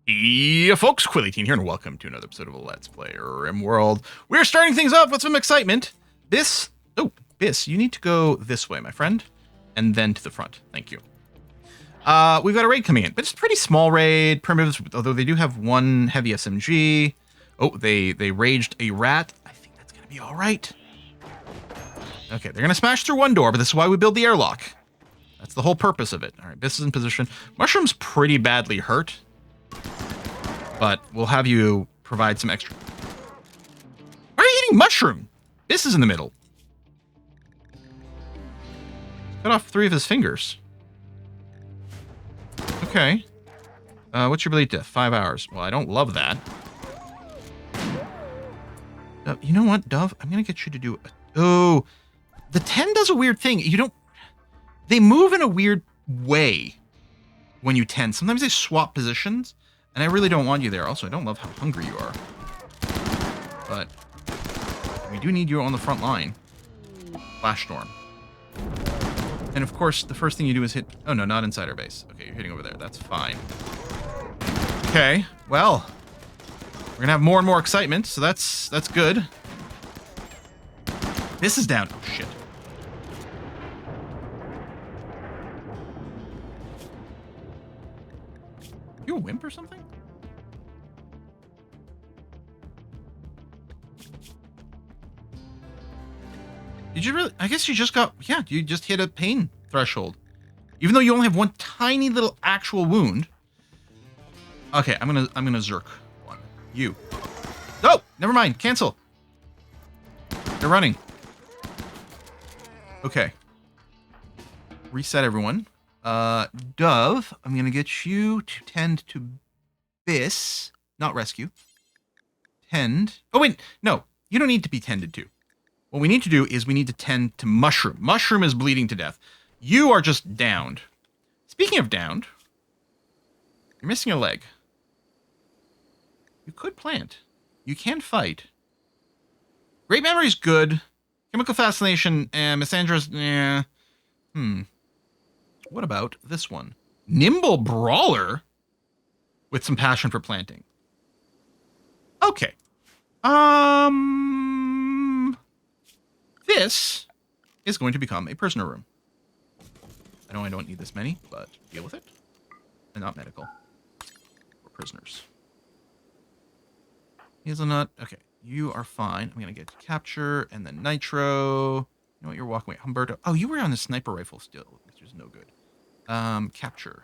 Yeah, folks, Quilly18 here, and welcome to another episode of Let's Play RimWorld. We're starting things off with some excitement. Biss, you need to go this way, my friend, and then to the front. Thank you. We've got a raid coming in, but it's a pretty small raid. Primitives, although they do have one heavy SMG. Oh, they raged a rat. I think that's gonna be all right. Okay, they're gonna smash through one door, but this is why we build the airlock. That's the whole purpose of it. All right, Biss is in position. Mushroom's pretty badly hurt, but we'll have you provide some extra. Why are you eating mushroom? This is in the middle. Cut off 3 of his fingers. Okay. What's your bleed death? 5 hours. Well, I don't love that. You know what, Dove? I'm going to get you to do... Oh, the 10 does a weird thing. You don't... They move in a weird way when you 10. Sometimes they swap positions. And I really don't want you there. Also, I don't love how hungry you are. But we do need you on the front line. Flash Storm. And of course, the first thing you do is hit... Oh, no, not inside our base. Okay, you're hitting over there. That's fine. Okay, well. We're going to have more and more excitement, so that's good. This is down. Oh, shit. You a wimp or something? Did you really? I guess you just got... Yeah, you just hit a pain threshold. Even though you only have one tiny little actual wound. Okay, I'm gonna Zerk one. You. Oh! Never mind. Cancel. They're running. Okay. Reset everyone. Dove, I'm going to get you to tend to Biss. Not rescue. Tend. Oh, wait. No. You don't need to be tended to. What we need to do is we need to tend to Mushroom. Mushroom is bleeding to death. You are just downed. Speaking of downed, you're missing a leg. You could plant. You can fight. Great Memory is good. Chemical Fascination, Missandra's, What about this one? Nimble Brawler with some passion for planting. Okay. This is going to become a prisoner room. I know I don't need this many, but deal with it. And not medical. For prisoners. Hazelnut. Okay. You are fine. I'm going to get capture and then nitro. You know what? You're walking away. Humberto. Oh, you were on the sniper rifle still, which is no good. Capture.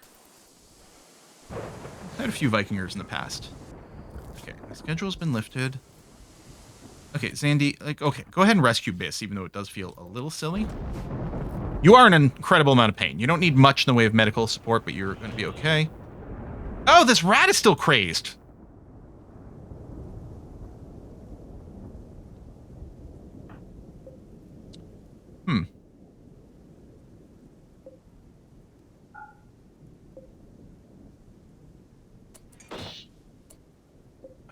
I had a few Vikingers in the past. Okay, the schedule's been lifted. Okay, Zandy, okay, go ahead and rescue Biss, even though it does feel a little silly. You are in an incredible amount of pain. You don't need much in the way of medical support, but you're going to be okay. Oh, this rat is still crazed.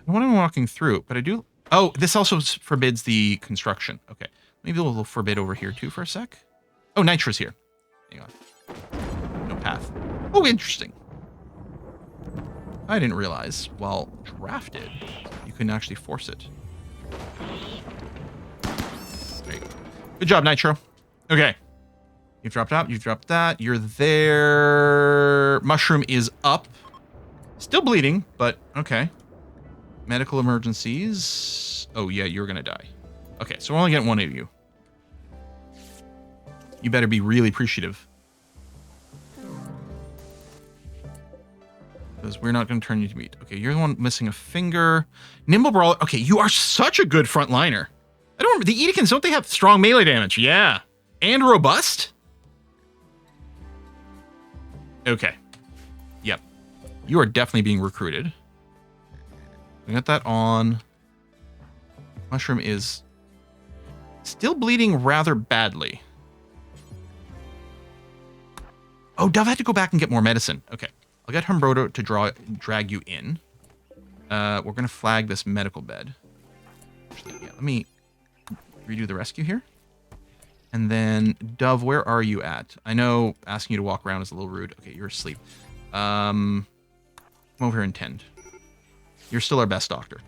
I want him walking through, but I do... Oh, this also forbids the construction. Okay. Maybe a little forbid over here, too, for a sec. Oh, Nitro's here. Hang on. No path. Oh, interesting. I didn't realize, while drafted, you can actually force it. There you go. Good job, Nitro. Okay. You've dropped out. You've dropped that. You're there. Mushroom is up. Still bleeding, but okay. Medical emergencies. Oh, yeah, you're going to die. Okay, so we're only getting one of you. You better be really appreciative. Because we're not going to turn you to meat. Okay, you're the one missing a finger. Nimble Brawler. Okay, you are such a good frontliner. I don't remember. The Edikins, don't they have strong melee damage? Yeah. And robust? Okay. Yep. You are definitely being recruited. We got that on. Mushroom is still bleeding rather badly. Oh, Dove had to go back and get more medicine. Okay. I'll get Humbroto to drag you in. We're going to flag this medical bed. Actually, yeah, let me redo the rescue here. And then, Dove, where are you at? I know asking you to walk around is a little rude. Okay, you're asleep. Come over here and tend. You're still our best doctor.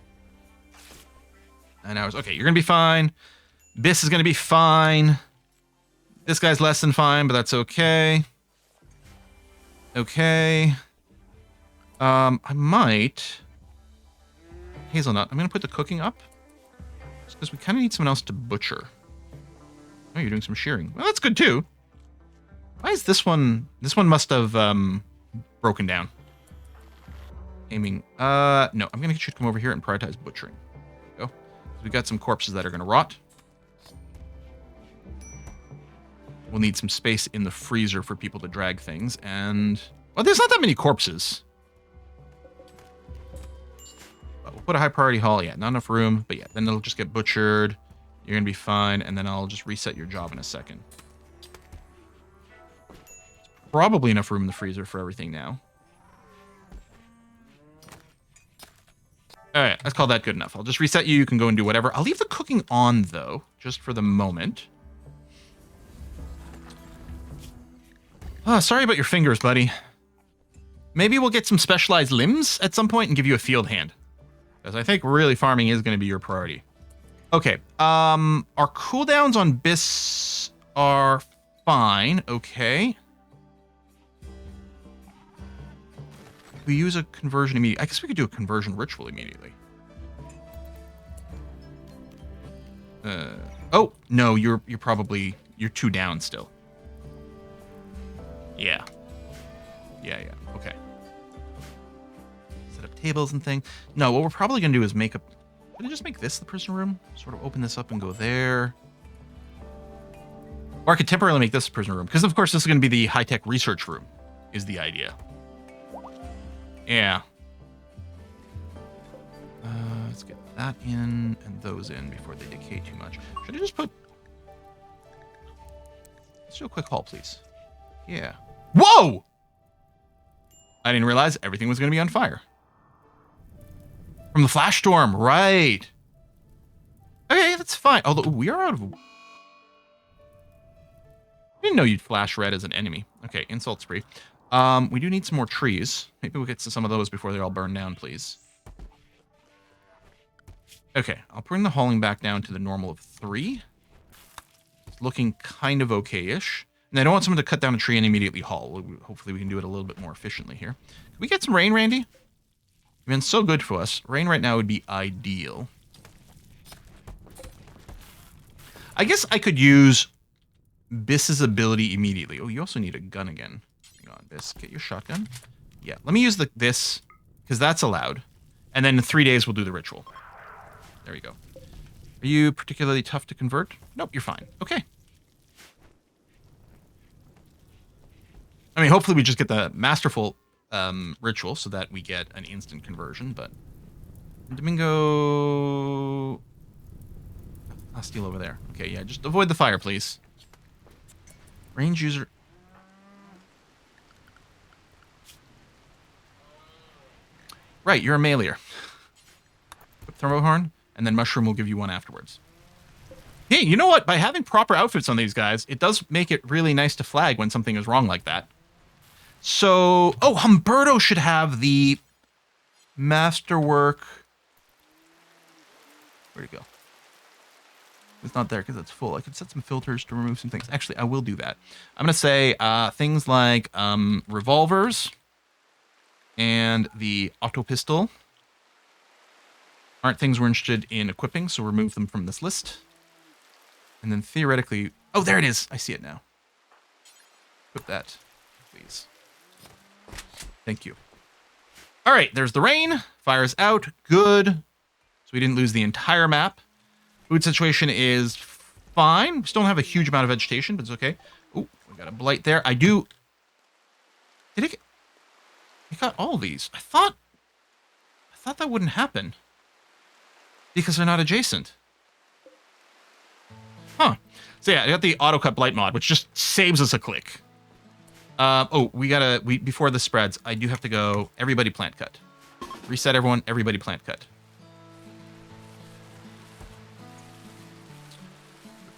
9 hours. Okay, you're going to be fine. This is going to be fine. This guy's less than fine, but that's okay. Okay. I might... Hazelnut, I'm going to put the cooking up. Just because we kind of need someone else to butcher. Oh, you're doing some shearing. Well, that's good, too. Why is this one... This one must have broken down. Aiming. No, I'm going to get you to come over here and prioritize butchering. There we go. We got some corpses that are going to rot. We'll need some space in the freezer for people to drag things. And... Well, there's not that many corpses. But we'll put a high priority haul. Yeah, not enough room. But yeah, then it'll just get butchered. You're going to be fine. And then I'll just reset your job in a second. Probably enough room in the freezer for everything now. All right, let's call that good enough. I'll just reset you. You can go and do whatever. I'll leave the cooking on, though, just for the moment. Oh, sorry about your fingers, buddy. Maybe we'll get some specialized limbs at some point and give you a field hand. Because I think really farming is going to be your priority. Okay, our cooldowns on Bis are fine. Okay. We use a conversion immediately. I guess we could do a conversion ritual immediately. Oh, no, you're probably... You're 2 down still. Yeah. Yeah, okay. Set up tables and things. No, what we're probably going to do is make a... Can I just make this the prisoner room? Sort of open this up and go there. Or I could temporarily make this a prisoner room. Because, of course, this is going to be the high-tech research room, is the idea. Yeah. Let's get that in and those in before they decay too much. Should I just put... Let's do a quick haul, please. Yeah. Whoa! I didn't realize everything was going to be on fire. From the flash storm, right. Okay, that's fine. Although, we are out of... I didn't know you'd flash red as an enemy. Okay, insult spree. We do need some more trees. Maybe we'll get to some of those before they all burn down, please. Okay, I'll bring the hauling back down to the normal of 3. It's looking kind of okay-ish. And I don't want someone to cut down a tree and immediately haul. Hopefully we can do it a little bit more efficiently here. Can we get some rain, Randy? You've been so good for us. Rain right now would be ideal. I guess I could use Biss's ability immediately. Oh, you also need a gun again. Hang on, Biss. Get your shotgun. Yeah, let me use this, because that's allowed. And then in 3 days, we'll do the ritual. There we go. Are you particularly tough to convert? Nope, you're fine. Okay. I mean, hopefully we just get the masterful ritual so that we get an instant conversion, but... Domingo... I'll steal over there. Okay, yeah, just avoid the fire, please. Range user... Right, you're a meleer. Thermo horn, and then mushroom will give you one afterwards. Hey, you know what? By having proper outfits on these guys, it does make it really nice to flag when something is wrong like that. So, oh, Humberto should have the masterwork. Where'd it go? It's not there because it's full. I could set some filters to remove some things. Actually, I will do that. I'm going to say things like revolvers and the auto pistol aren't things we're interested in equipping, so remove them from this list. And then theoretically... Oh, there it is! I see it now. Equip that, please. Thank you. All right, there's the rain. Fire's out. Good. So we didn't lose the entire map. Food situation is fine. We still don't have a huge amount of vegetation, but it's okay. Oh, we got a blight there. I do... Did it get... I got all these. I thought that wouldn't happen. Because they're not adjacent. Huh. So yeah, I got the auto-cut blight mod, which just saves us a click. Oh, before this spreads, I do have to go, everybody plant cut. Reset everyone, everybody plant cut.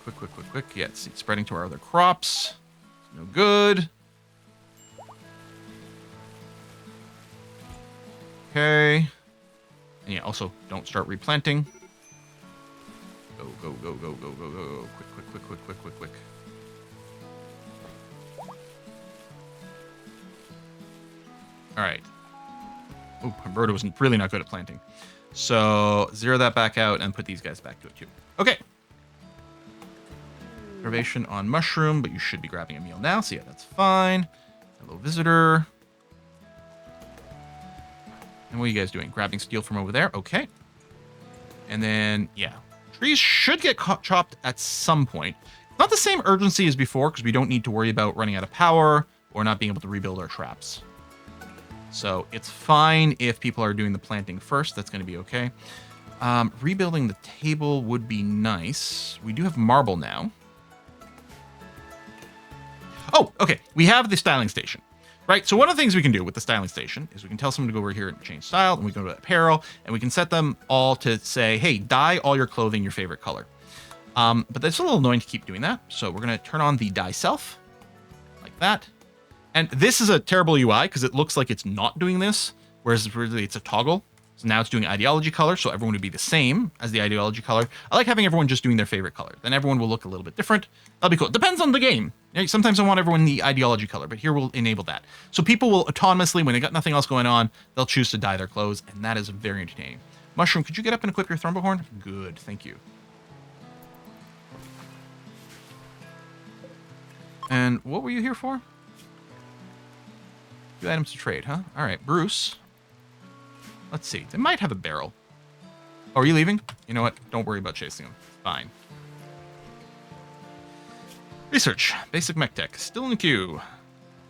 Quick. Yeah, it's spreading to our other crops. It's no good. Okay. And yeah, also don't start replanting. Go, go, go, go, go, go, go. Quick, quick, quick, quick, quick, quick, quick. All right. Oh, Humberto was really not good at planting. So zero that back out and put these guys back to it too. Okay. Reservation on mushroom, but you should be grabbing a meal now. So yeah, that's fine. Hello, visitor. And what are you guys doing? Grabbing steel from over there. Okay. And then, yeah. Trees should get chopped at some point. Not the same urgency as before, because we don't need to worry about running out of power or not being able to rebuild our traps. So it's fine if people are doing the planting first. That's going to be okay. Rebuilding the table would be nice. We do have marble now. Oh, okay. We have the styling station, right? So one of the things we can do with the styling station is we can tell someone to go over here and change style, and we go to apparel, and we can set them all to say, hey, dye all your clothing your favorite color. But that's a little annoying to keep doing that. So we're going to turn on the dye self like that. And this is a terrible UI because it looks like it's not doing this, whereas really it's a toggle. So now it's doing ideology color, so everyone would be the same as the ideology color. I like having everyone just doing their favorite color. Then everyone will look a little bit different. That'll be cool. Depends on the game. Sometimes I want everyone the ideology color, but here we'll enable that. So people will autonomously, when they got nothing else going on, they'll choose to dye their clothes, and that is very entertaining. Mushroom, could you get up and equip your Thrumbahorn? Good, thank you. And what were you here for? 2 items to trade, huh? All right, Bruce. Let's see. They might have a barrel. Oh, are you leaving? You know what? Don't worry about chasing them. Fine. Research. Basic mech tech. Still in the queue.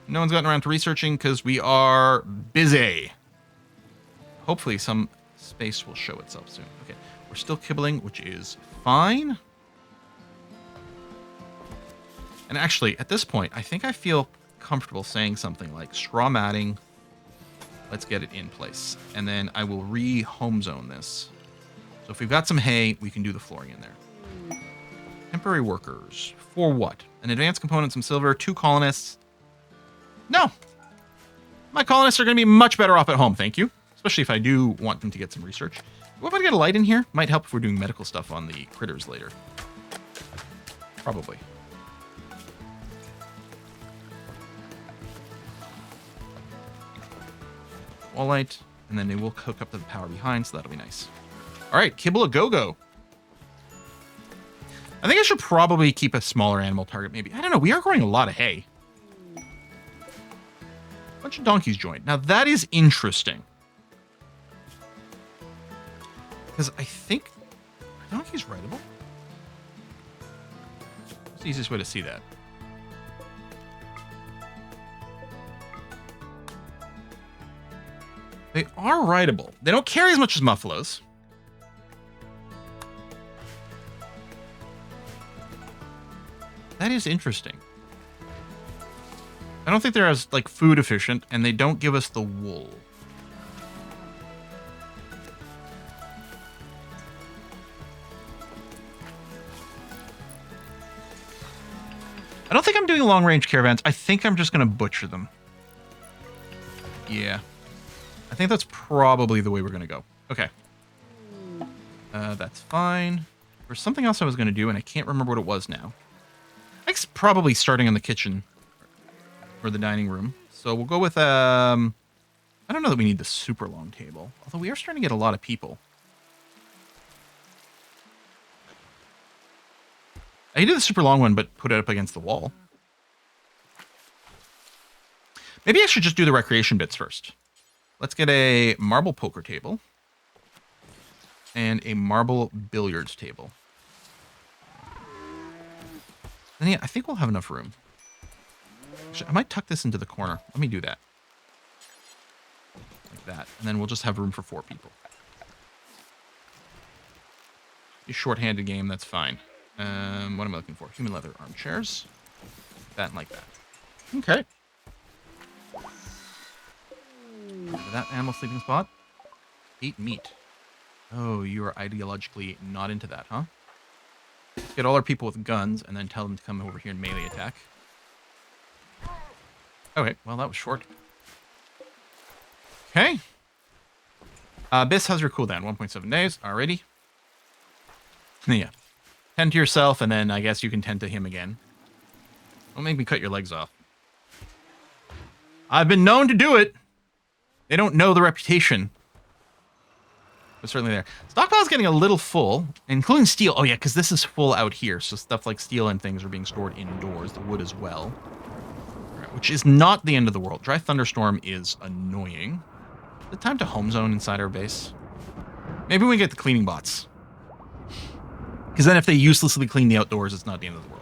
No one's gotten around to researching because we are busy. Hopefully some space will show itself soon. Okay. We're still kibbling, which is fine. And actually, at this point, I think I feel comfortable saying something like straw matting. Let's get it in place. And then I will re-home zone this. So if we've got some hay, we can do the flooring in there. Temporary workers. For what? An advanced component, some silver, 2 colonists. No. My colonists are going to be much better off at home, thank you. Especially if I do want them to get some research. What if I get a light in here? Might help if we're doing medical stuff on the critters later. Probably. Wall light, and then they will hook up to the power behind, so that'll be nice. All right, kibble a go-go. I think I should probably keep a smaller animal target, maybe. I don't know, we are growing a lot of hay. A bunch of donkeys joined. Now, that is interesting. Because I think... Are donkeys rideable? What's the easiest way to see that? They are rideable. They don't carry as much as muffaloes. That is interesting. I don't think they're as, like, food efficient, and they don't give us the wool. I don't think I'm doing long-range caravans. I think I'm just going to butcher them. Yeah. I think that's probably the way we're going to go. Okay. That's fine. There's something else I was going to do, and I can't remember what it was now. I think it's probably starting in the kitchen or the dining room. So we'll go with, I don't know that we need the super long table, although we are starting to get a lot of people. I can do the super long one, but put it up against the wall. Maybe I should just do the recreation bits first. Let's get a marble poker table and a marble billiards table. And yeah, I think we'll have enough room. Actually, I might tuck this into the corner. Let me do that. Like that. And then we'll just have room for 4 people. A short-handed game, that's fine. What am I looking for? Human leather armchairs. That and like that. Okay. That animal sleeping spot. Eat meat. Oh, you are ideologically not into that, huh? Get all our people with guns and then tell them to come over here and melee attack. Okay, well, that was short. Okay. Biss, how's your cooldown? 1.7 days. Alrighty. Yeah. Tend to yourself, and then I guess you can tend to him again. Don't make me cut your legs off. I've been known to do it. They don't know the reputation. But certainly there. Stockpile's getting a little full, including steel. Oh, yeah, because this is full out here. So stuff like steel and things are being stored indoors. The wood as well. Right, which is not the end of the world. Dry Thunderstorm is annoying. Is it time to home zone inside our base? Maybe we get the cleaning bots. Because then if they uselessly clean the outdoors, it's not the end of the world.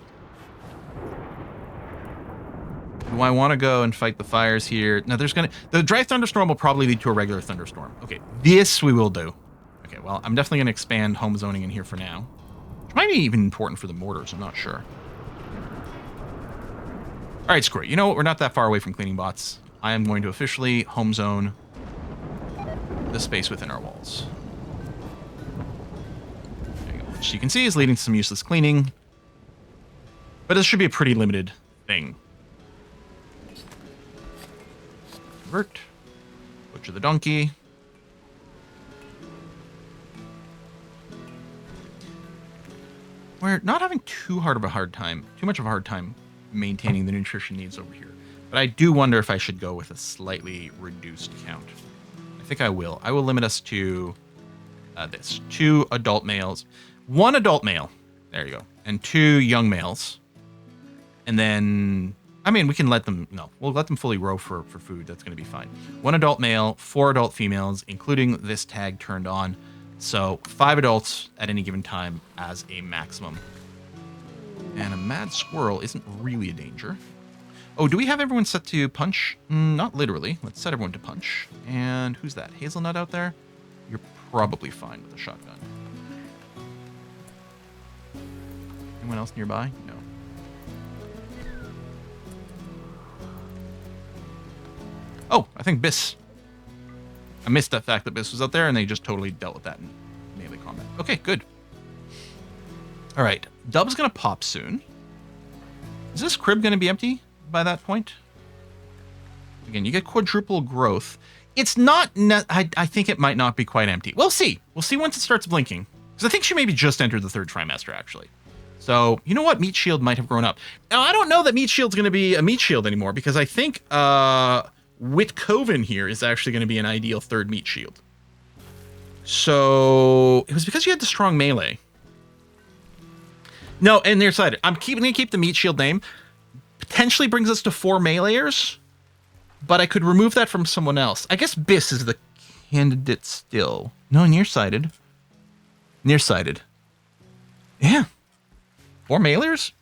Do I want to go and fight the fires here? No, the dry thunderstorm will probably lead to a regular thunderstorm. Okay, this we will do. Okay, well, I'm definitely going to expand home zoning in here for now. Which might be even important for the mortars, I'm not sure. All right, screw it. You know what? We're not that far away from cleaning bots. I am going to officially home zone the space within our walls. There you go. Which you can see is leading to some useless cleaning. But this should be a pretty limited thing. Convert. Butcher the donkey. We're not having too much of a hard time maintaining the nutrition needs over here. But I do wonder if I should go with a slightly reduced count. I think I will. I will limit us to this. 2 adult males. 1 adult male. There you go. And 2 young males. And then... I mean, we can let them... No, we'll let them fully row for food. That's going to be fine. 1 adult male, 4 adult females, including this tag turned on. So 5 adults at any given time as a maximum. And a mad squirrel isn't really a danger. Oh, do we have everyone set to punch? Not literally. Let's set everyone to punch. And who's that? Hazelnut out there? You're probably fine with a shotgun. Anyone else nearby? No. Oh, I think Biss. I missed the fact that Biss was out there, and they just totally dealt with that in melee combat. Okay, good. All right, Dub's going to pop soon. Is this crib going to be empty by that point? Again, you get quadruple growth. It's not... I think it might not be quite empty. We'll see. We'll see once it starts blinking. Because I think she maybe just entered the 3rd trimester, actually. So, you know what? Meat Shield might have grown up. Now, I don't know that Meat Shield's going to be a Meat Shield anymore, because I think... Witcoven here is actually going to be an ideal 3rd meat shield. So it was because you had the strong melee. No, and nearsighted. I'm going to keep the meat shield name. Potentially brings us to 4 meleeers, but I could remove that from someone else. I guess Biss is the candidate still. No, nearsighted. Nearsighted. Yeah. 4 meleeers?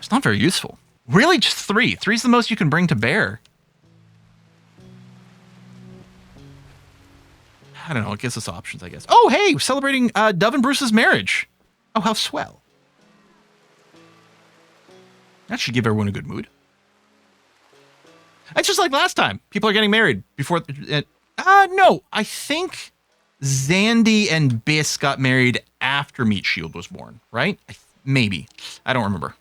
It's not very useful. Really, just 3. 3's the most you can bring to bear. I don't know. It gives us options, I guess. Oh, hey, we're celebrating Dove and Bruce's marriage. Oh, how swell. That should give everyone a good mood. It's just like last time. People are getting married before... no, I think Zandy and Biss got married after Meat Shield was born, right? Maybe. I don't remember.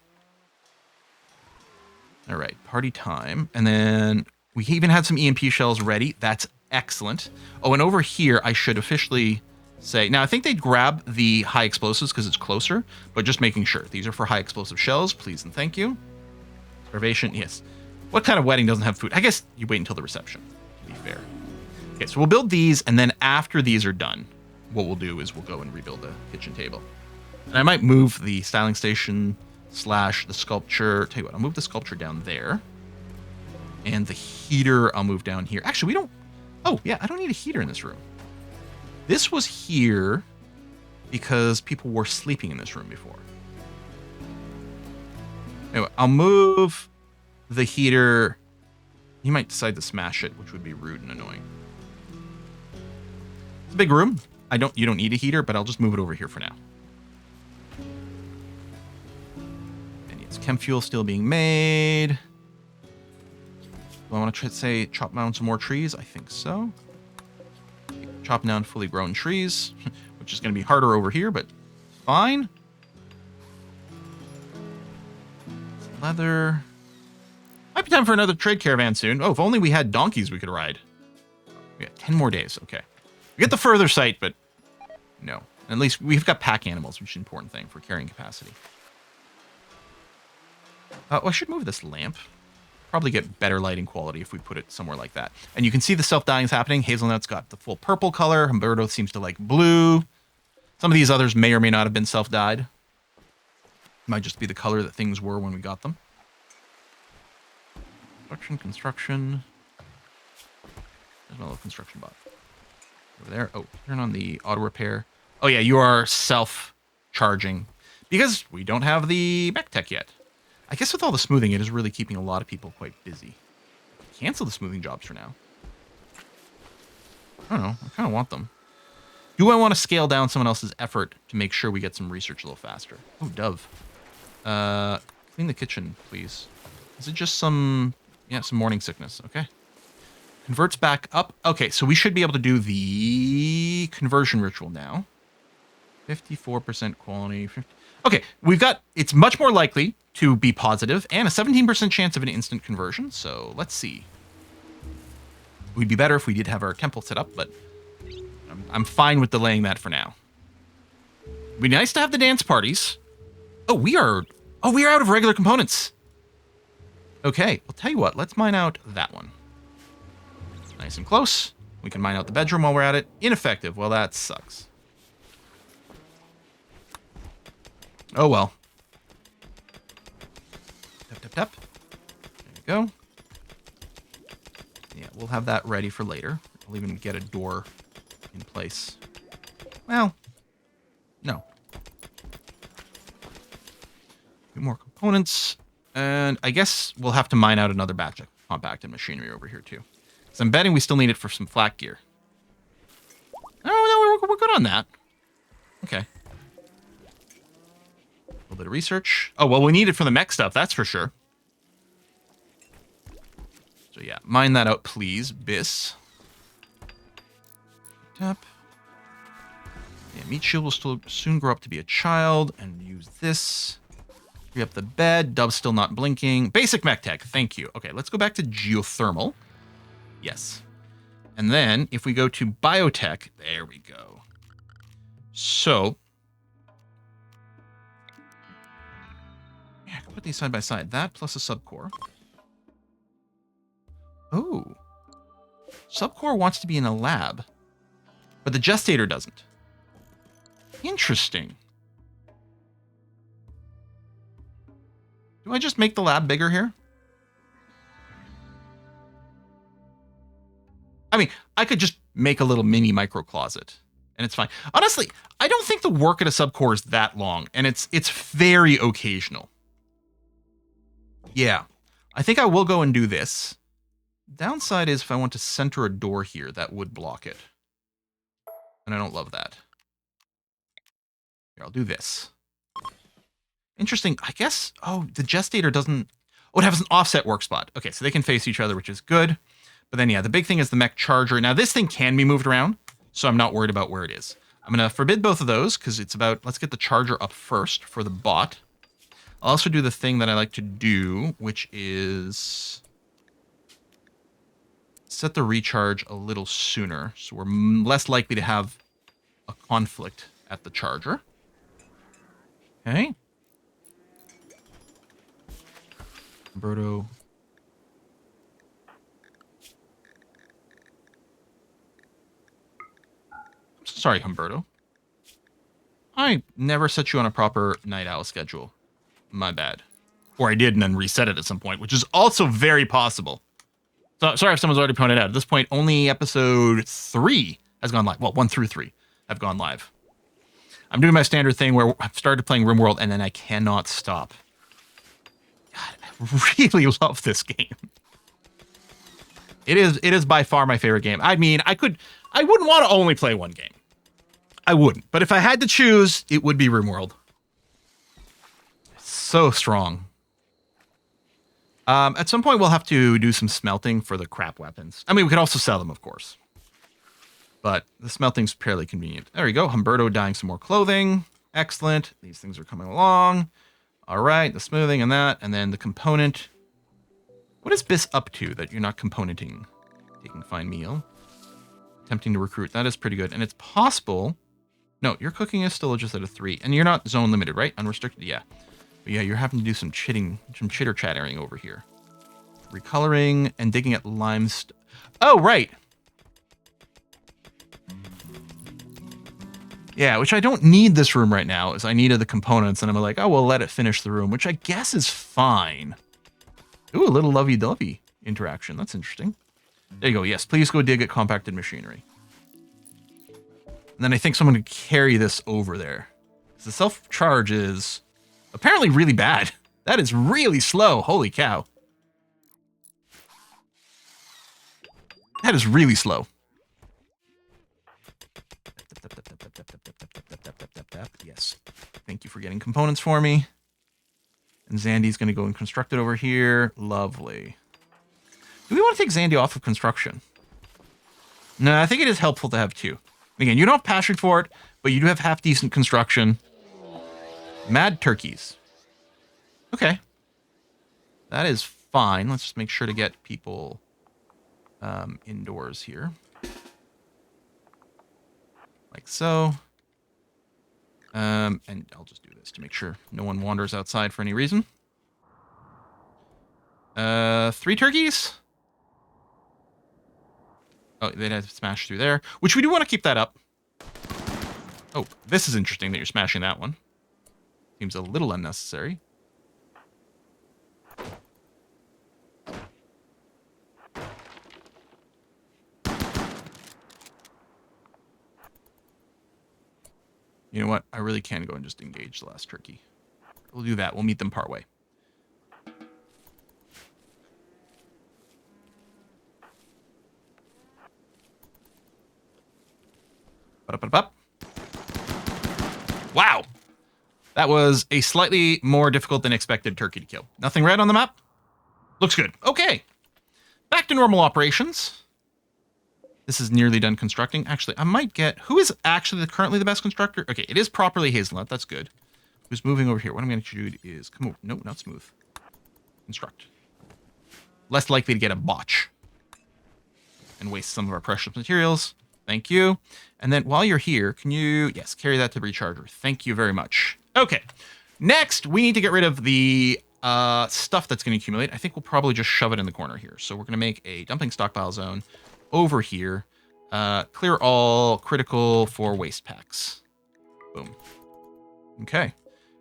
All right, party time. And then we even had some EMP shells ready. That's excellent. Oh, and over here, I should officially say... Now, I think they'd grab the high explosives because it's closer, but just making sure. These are for high explosive shells. Please and thank you. Starvation, yes. What kind of wedding doesn't have food? I guess you wait until the reception, to be fair. Okay, so we'll build these, and then after these are done, what we'll do is we'll go and rebuild the kitchen table. And I might move the styling station... / the sculpture. Tell you what, I'll move the sculpture down there. And the heater I'll move down here. Actually, we don't... Oh, yeah, I don't need a heater in this room. This was here because people were sleeping in this room before. Anyway, I'll move the heater. You might decide to smash it, which would be rude and annoying. It's a big room. You don't need a heater, but I'll just move it over here for now. Chem fuel still being made. Do I want to chop down some more trees? I think so. Chop down fully grown trees, which is going to be harder over here, but fine. Leather. Might be time for another trade caravan soon. Oh, if only we had donkeys we could ride. We got 10 more days. Okay. We get the further sight, but no. At least we've got pack animals, which is an important thing for carrying capacity. Well, I should move this lamp. Probably get better lighting quality if we put it somewhere like that. And you can see the self-dying is happening. Hazelnut's got the full purple color. Humberto seems to like blue. Some of these others may or may not have been self-dyed. Might just be the color that things were when we got them. Construction. There's my little construction bot. Over there. Oh, turn on the auto repair. Oh yeah, you are self-charging. Because we don't have the mech tech yet. I guess with all the smoothing, it is really keeping a lot of people quite busy. Cancel the smoothing jobs for now. I don't know. I kind of want them. Do I want to scale down someone else's effort to make sure we get some research a little faster? Oh, Dove. Clean the kitchen, please. Is it just some... Yeah, some morning sickness. Okay. Converts back up. Okay, so we should be able to do the conversion ritual now. 54% quality. 50. Okay, we've got... It's much more likely to be positive and a 17% chance of an instant conversion. So let's see. We'd be better if we did have our temple set up, but I'm fine with delaying that for now. It'd be nice to have the dance parties. Oh, we are out of regular components. Okay, I'll tell you what. Let's mine out that one. Nice and close. We can mine out the bedroom while we're at it. Ineffective. Well, that sucks. Oh, well. Tap, tap, tap. There you go. Yeah, we'll have that ready for later. I'll even get a door in place. Well, no. A few more components. And I guess we'll have to mine out another batch of compacted machinery over here, too. Because I'm betting we still need it for some flak gear. Oh, no, we're good on that. Okay. A little bit of research. Oh, well, we need it for the mech stuff, that's for sure. So, yeah, mine that out, please, Biss. Tap. Yeah, meat shield will still soon grow up to be a child. And use this. Free up the bed. Dove's still not blinking. Basic mech tech. Thank you. Okay, let's go back to geothermal. Yes. And then if we go to biotech, there we go. So, yeah, I can put these side by side. That plus a subcore. Oh. Subcore wants to be in a lab, but the gestator doesn't. Interesting. Do I just make the lab bigger here? I mean, I could just make a little mini micro closet, and it's fine. Honestly, I don't think the work at a subcore is that long, and it's very occasional. Yeah, I think I will go and do this. Downside is if I want to center a door here, that would block it. And I don't love that. Here, I'll do this. Interesting. I guess, oh, the gestator doesn't... Oh, it has an offset work spot. Okay, so they can face each other, which is good. But then, yeah, the big thing is the mech charger. Now, this thing can be moved around, so I'm not worried about where it is. I'm going to forbid both of those, because it's about... Let's get the charger up first for the bot. I'll also do the thing that I like to do, which is... set the recharge a little sooner, so we're less likely to have a conflict at the charger. Okay. Humberto. I'm so sorry, Humberto. I never set you on a proper night owl schedule. My bad. Or I did and then reset it at some point, which is also very possible. So, sorry if someone's already pointed out. At this point, only episode 3 has gone live. Well, 1 through 3 have gone live. I'm doing my standard thing where I've started playing RimWorld and then I cannot stop. God, I really love this game. It is by far my favorite game. I mean, I wouldn't want to only play one game. I wouldn't. But if I had to choose, it would be RimWorld. So strong. At some point, we'll have to do some smelting for the crap weapons. I mean, we could also sell them, of course. But the smelting's fairly convenient. There we go. Humberto dyeing some more clothing. Excellent. These things are coming along. All right, the smoothing and that. And then the component. What is Biss up to that you're not componenting? Taking fine meal. Attempting to recruit. That is pretty good. And it's possible. No, your cooking is still just at a 3. And you're not zone limited, right? Unrestricted? Yeah. But yeah, you're having to do some chitter chattering over here. Recoloring and digging at limestone. Oh, right. Yeah, which I don't need this room right now, as I needed the components, and I'm like, oh, well, let it finish the room, which I guess is fine. Ooh, a little lovey-dovey interaction. That's interesting. There you go. Yes, please go dig at compacted machinery. And then I think someone could carry this over there. The self-charge is apparently really bad. That is really slow. Holy cow. That is really slow. Yes. Thank you for getting components for me. And Zandy's going to go and construct it over here. Lovely. Do we want to take Zandy off of construction? No, I think it is helpful to have 2. Again, you don't have passion for it, but you do have half-decent construction. Mad turkeys. Okay. That is fine. Let's just make sure to get people indoors here. Like so. And I'll just do this to make sure no one wanders outside for any reason. 3 turkeys. Oh, they'd have to smash through there, which we do want to keep that up. Oh, this is interesting that you're smashing that one. Seems a little unnecessary. You know what? I really can go and just engage the last turkey. We'll do that. We'll meet them partway. Wow. That was a slightly more difficult than expected turkey to kill. Nothing red on the map? Looks good. Okay. Back to normal operations. This is nearly done constructing. Actually, I might get... Who is actually currently the best constructor? Okay, it is properly Hazelnut. That's good. Who's moving over here? What I'm going to do is... Come over. No, not smooth. Construct. Less likely to get a botch. And waste some of our precious materials. Thank you. And then while you're here, can you... Yes, carry that to the recharger. Thank you very much. Okay. Next, we need to get rid of the stuff that's going to accumulate. I think we'll probably just shove it in the corner here. So we're going to make a dumping stockpile zone over here. Clear all critical for waste packs. Boom. Okay.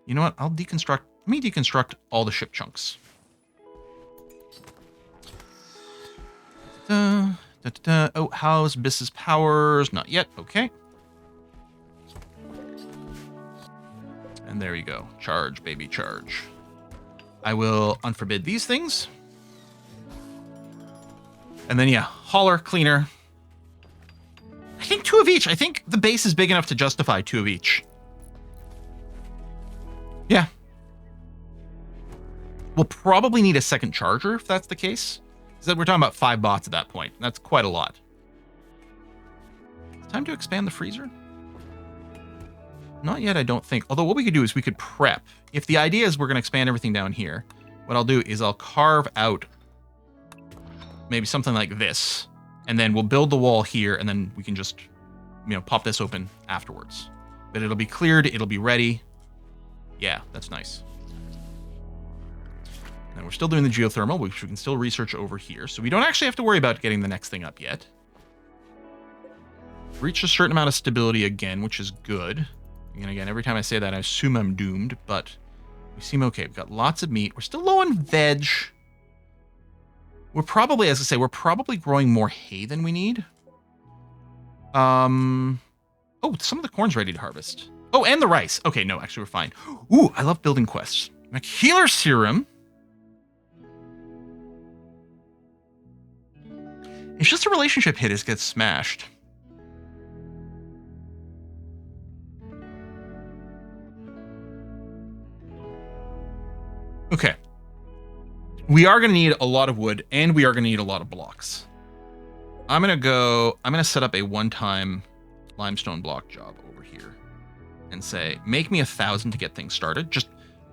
You know what? I'll deconstruct... Let me deconstruct all the ship chunks. Oh, how's Biss's powers? Not yet. Okay. And there you go. Charge, baby, charge. I will unforbid these things. And then, yeah, hauler, cleaner. I think 2 of each. I think the base is big enough to justify 2 of each. Yeah. We'll probably need a second charger if that's the case. So we're talking about 5 bots at that point. That's quite a lot. Time to expand the freezer? Not yet, I don't think. Although what we could do is we could prep. If the idea is we're going to expand everything down here, what I'll do is I'll carve out maybe something like this. And then we'll build the wall here, and then we can just, you know, pop this open afterwards. But it'll be cleared, it'll be ready. Yeah, that's nice. And we're still doing the geothermal, which we can still research over here. So we don't actually have to worry about getting the next thing up yet. Reached a certain amount of stability again, which is good. And again, every time I say that, I assume I'm doomed, but we seem okay. We've got lots of meat. We're still low on veg. We're probably, as I say, we're probably growing more hay than we need. Oh, some of the corn's ready to harvest. Oh, and the rice. Okay, no, actually, we're fine. Ooh, I love building quests. Healer serum. It's just a relationship hit as gets smashed. Okay. We are going to need a lot of wood, and we are going to need a lot of blocks. I'm going to set up a one-time limestone block job over here and say, make me 1,000 to get things started. Just,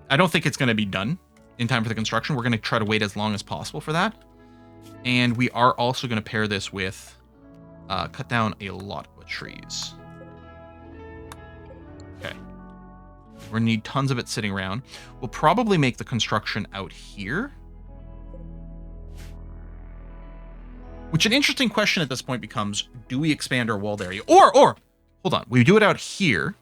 I don't think it's going to be done in time for the construction. We're going to try to wait as long as possible for that. And we are also going to pair this with cut down a lot of trees. Okay. We're gonna need tons of it sitting around. We'll probably make the construction out here. Which an interesting question at this point becomes, do we expand our walled area? Or, hold on, we do it out here.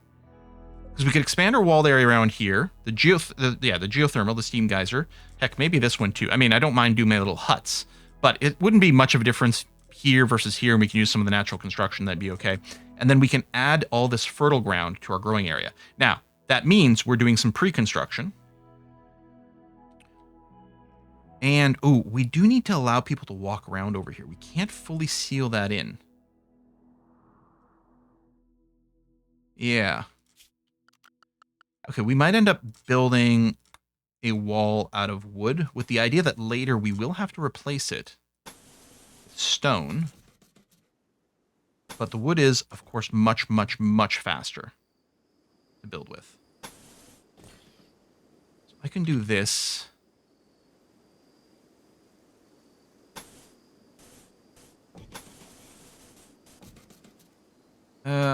Because we could expand our walled area around here. The geothermal, the steam geyser. Heck, maybe this one too. I mean, I don't mind doing my little huts. But it wouldn't be much of a difference here versus here, and we can use some of the natural construction. That'd be okay. And then we can add all this fertile ground to our growing area. Now, that means we're doing some pre-construction. And, oh, we do need to allow people to walk around over here. We can't fully seal that in. Yeah. Okay, we might end up building a wall out of wood with the idea that later we will have to replace it with stone. But the wood is, of course, much, much, much faster to build with. So I can do this.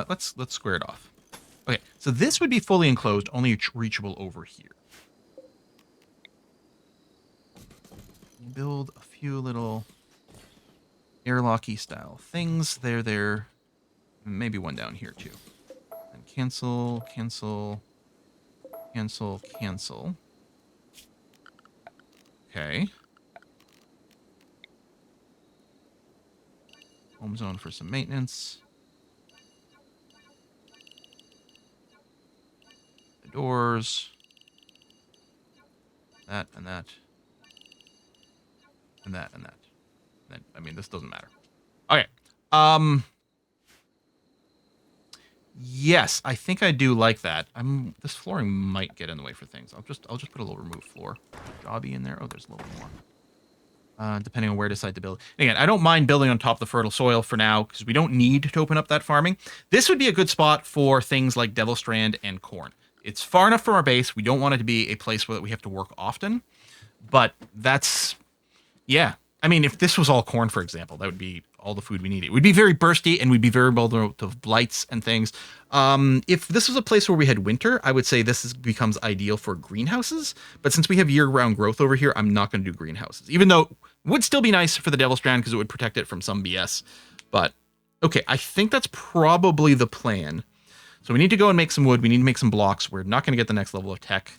Let's square it off. Okay, so this would be fully enclosed, only reachable over here. Build a few little airlocky style things. There. Maybe one down here too. And cancel. Okay. Home zone for some maintenance. The doors. That and that. And that and that. Then, I mean, this doesn't matter. Okay. Yes, I think I do like that. This flooring might get in the way for things. I'll just put a little remove floor jobby in there. Oh, there's a little more. Depending on where I decide to build. Again, I don't mind building on top of the fertile soil for now because we don't need to open up that farming. This would be a good spot for things like Devil Strand and corn. It's far enough from our base. We don't want it to be a place where we have to work often, but that's, yeah. I mean, if this was all corn, for example, that would be all the food we need. It would be very bursty and we'd be very vulnerable to blights and things. If this was a place where we had winter, I would say this becomes ideal for greenhouses. But since we have year-round growth over here, I'm not going to do greenhouses, even though it would still be nice for the Devil Strand because it would protect it from some BS. But okay, I think that's probably the plan. So we need to go and make some wood. We need to make some blocks. We're not going to get the next level of tech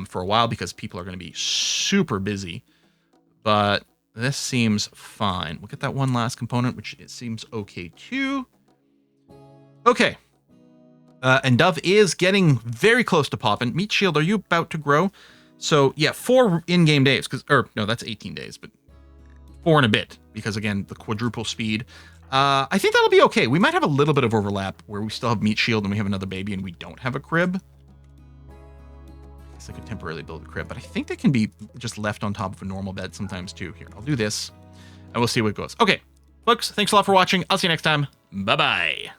for a while because people are going to be super busy. But this seems fine. We'll get that one last component, which it seems okay too. Okay. And Dove is getting very close to popping. Meat Shield, are you about to grow? So yeah, 4 in-game days. Or no, that's 18 days, but 4 and a bit. Because again, the quadruple speed. I think that'll be okay. We might have a little bit of overlap where we still have Meat Shield and we have another baby and we don't have a crib. I could temporarily build a crib, but I think they can be just left on top of a normal bed sometimes too. Here, I'll do this and we'll see what goes. Okay, folks, thanks a lot for watching. I'll see you next time. Bye-bye.